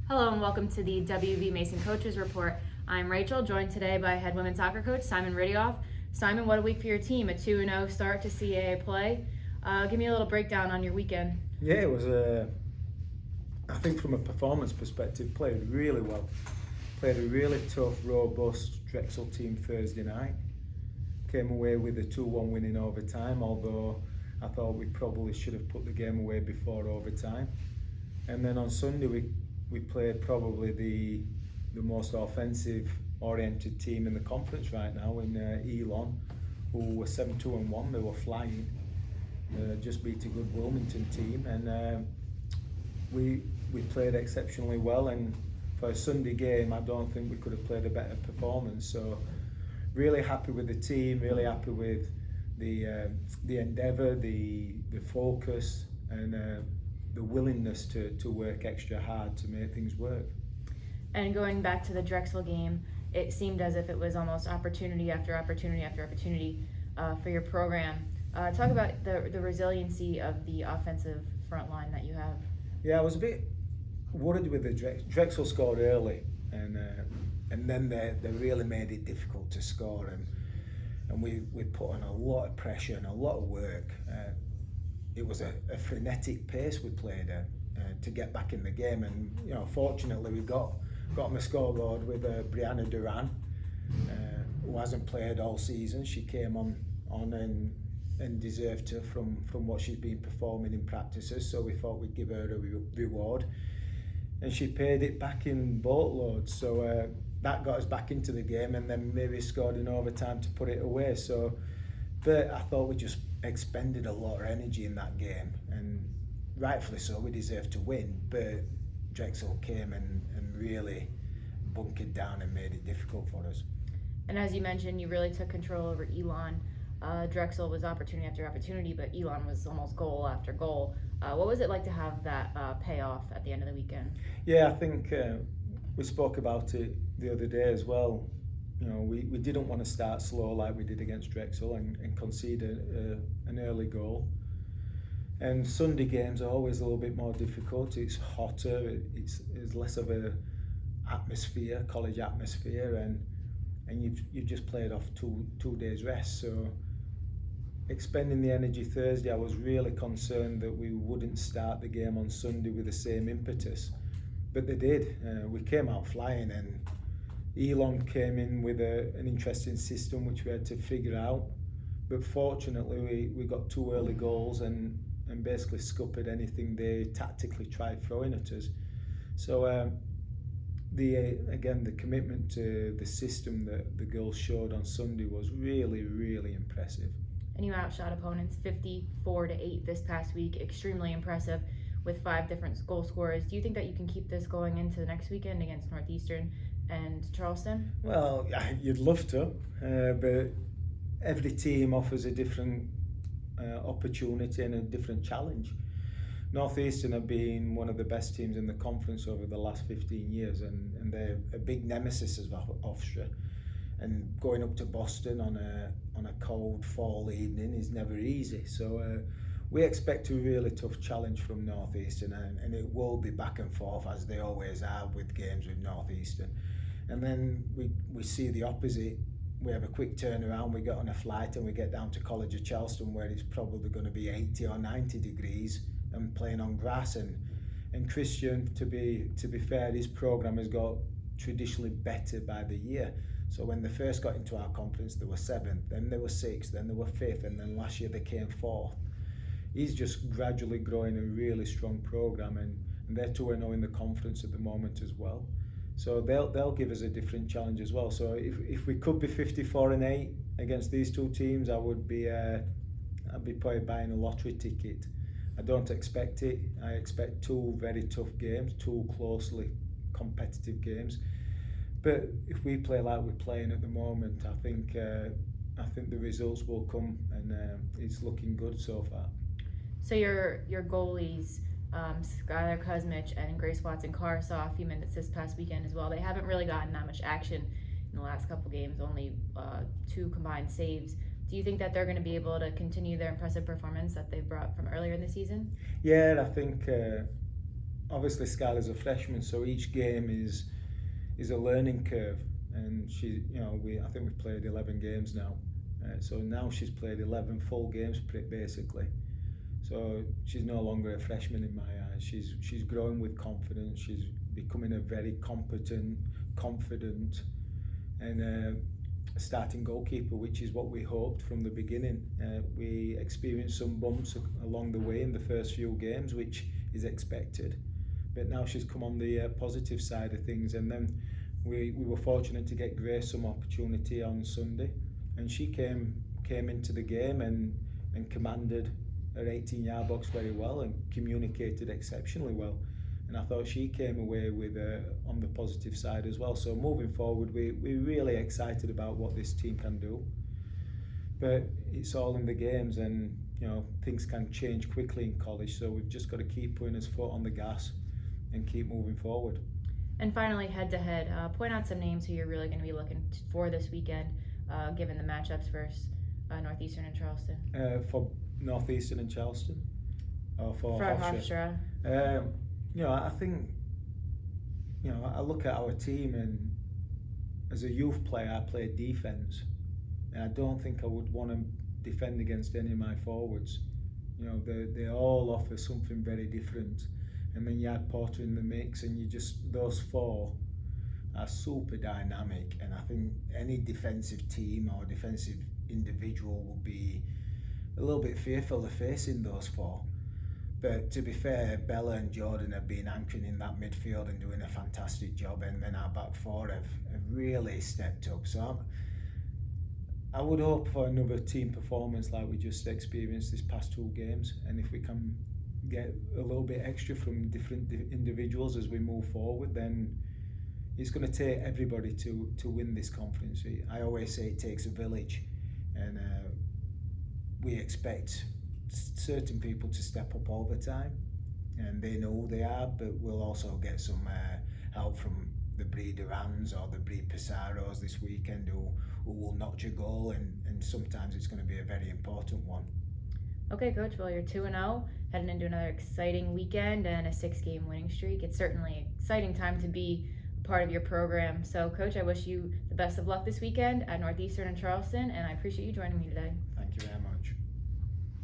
Hello and welcome to the WV Mason Coaches Report. I'm Rachel, joined today by head women's soccer coach Simon Riddiough. Simon, what a week for your team, a 2-0 start to CAA play. Give me a little breakdown on your weekend. Yeah, it was I think from a performance perspective, played really well. Played a really tough, robust Drexel team Thursday night. Came away with a 2-1 win in overtime, although I thought we probably should have put the game away before overtime. And then on Sunday we played probably the most offensive oriented team in the conference right now in Elon, who were 7-2-1. They were flying. Just beat a good Wilmington team, and we played exceptionally well. And for a Sunday game, I don't think we could have played a better performance. So really happy with the team, really happy with the endeavour, the focus, and the willingness to work extra hard to make things work. And going back to the Drexel game, it seemed as if it was almost opportunity after opportunity after opportunity for your program. Talk about the resiliency of the offensive front line that you have. Yeah, I was a bit worried with the Drexel scored early, and then they really made it difficult to score, and we put on a lot of pressure and a lot of work. It was a frenetic pace we played at to get back in the game, and fortunately we got on the scoreboard with Brianna Duran, who hasn't played all season. She came on and deserved to from what she's been performing in practices, so we thought we'd give her a reward, and she paid it back in boatloads. So that got us back into the game, and then maybe scored in overtime to put it away. So, but I thought we just expended a lot of energy in that game, and rightfully so, we deserved to win, but Drexel came and really bunkered down and made it difficult for us. And as you mentioned, you really took control over Elon. Drexel was opportunity after opportunity, but Elon was almost goal after goal. What was it like to have that payoff at the end of the weekend? Yeah, I think we spoke about it the other day as well. We didn't want to start slow like we did against Drexel and concede an early goal. And Sunday games are always a little bit more difficult. It's hotter. It's less of a atmosphere, college atmosphere, and you've just played off two days rest. So expending the energy Thursday, I was really concerned that we wouldn't start the game on Sunday with the same impetus, but they did. We came out flying, and Elon came in with an interesting system which we had to figure out. But fortunately, we got 2 early goals and basically scuppered anything they tactically tried throwing at us. So the commitment to the system that the girls showed on Sunday was really, really impressive. And you outshot opponents 54-8 this past week. Extremely impressive with 5 different goal scorers. Do you think that you can keep this going into the next weekend against Northeastern and Charleston? Well, you'd love to, but every team offers a different opportunity and a different challenge. Northeastern have been one of the best teams in the conference over the last 15 years, and they're a big nemesis of Hofstra. And going up to Boston on a cold fall evening is never easy. So we expect a really tough challenge from Northeastern, and it will be back and forth as they always are with games with Northeastern. And then we see the opposite. We have a quick turnaround, we get on a flight and we get down to College of Charleston, where it's probably going to be 80 or 90 degrees and playing on grass. And Christian, to be fair, his programme has got traditionally better by the year. So when they first got into our conference, they were 7th, then they were 6th, then they were 5th, and then last year they came 4th. He's just gradually growing a really strong programme, and they're 2-0 in the conference at the moment as well. So they'll give us a different challenge as well. So if we could be 54-8 against these two teams, I'd be probably buying a lottery ticket. I don't expect it. I expect 2 very tough games, 2 closely competitive games. But if we play like we're playing at the moment, I think the results will come, and it's looking good so far. So your goalies, Skylar Kuzmich and Grace Watson-Carr, saw a few minutes this past weekend as well. They haven't really gotten that much action in the last couple games, only 2 combined saves. Do you think that they're going to be able to continue their impressive performance that they brought from earlier in the season? Yeah, I think obviously Skylar's a freshman, so each game is a learning curve, and she, I think we've played 11 games now, so now she's played 11 full games basically. So she's no longer a freshman in my eyes. She's growing with confidence. She's becoming a very competent, confident, and starting goalkeeper, which is what we hoped from the beginning. We experienced some bumps along the way in the first few games, which is expected, but now she's come on the positive side of things. And then we were fortunate to get Grace some opportunity on Sunday, and she came into the game and commanded her 18-yard box very well and communicated exceptionally well. And I thought she came away with on the positive side as well. So moving forward, we're really excited about what this team can do. But it's all in the games, and things can change quickly in college. So we've just got to keep putting our foot on the gas and keep moving forward. And finally, head-to-head, point out some names who you're really going to be looking for this weekend, given the matchups versus Northeastern and Charleston. For Northeastern and Charleston, or for Hofstra. I think, I look at our team, and as a youth player, I played defence, and I don't think I would want to defend against any of my forwards. They all offer something very different, and then you add Porter in the mix, and those four are super dynamic. And I think any defensive team or defensive individual will be a little bit fearful of facing those four. But to be fair, Bella and Jordan have been anchoring in that midfield and doing a fantastic job, and then our back four have really stepped up. So I would hope for another team performance like we just experienced this past 2 games, and if we can get a little bit extra from different individuals as we move forward, then it's going to take everybody to win this conference. I always say it takes a village, and we expect certain people to step up all the time, and they know who they are, but we'll also get some help from the Brie Durans or the Brie Pisaros this weekend who will notch a goal, and sometimes it's going to be a very important one. Okay, Coach, well, you're 2-0, heading into another exciting weekend and a 6-game winning streak. It's certainly an exciting time to be part of your program. So, Coach, I wish you the best of luck this weekend at Northeastern and Charleston, and I appreciate you joining me today. Thank you very much.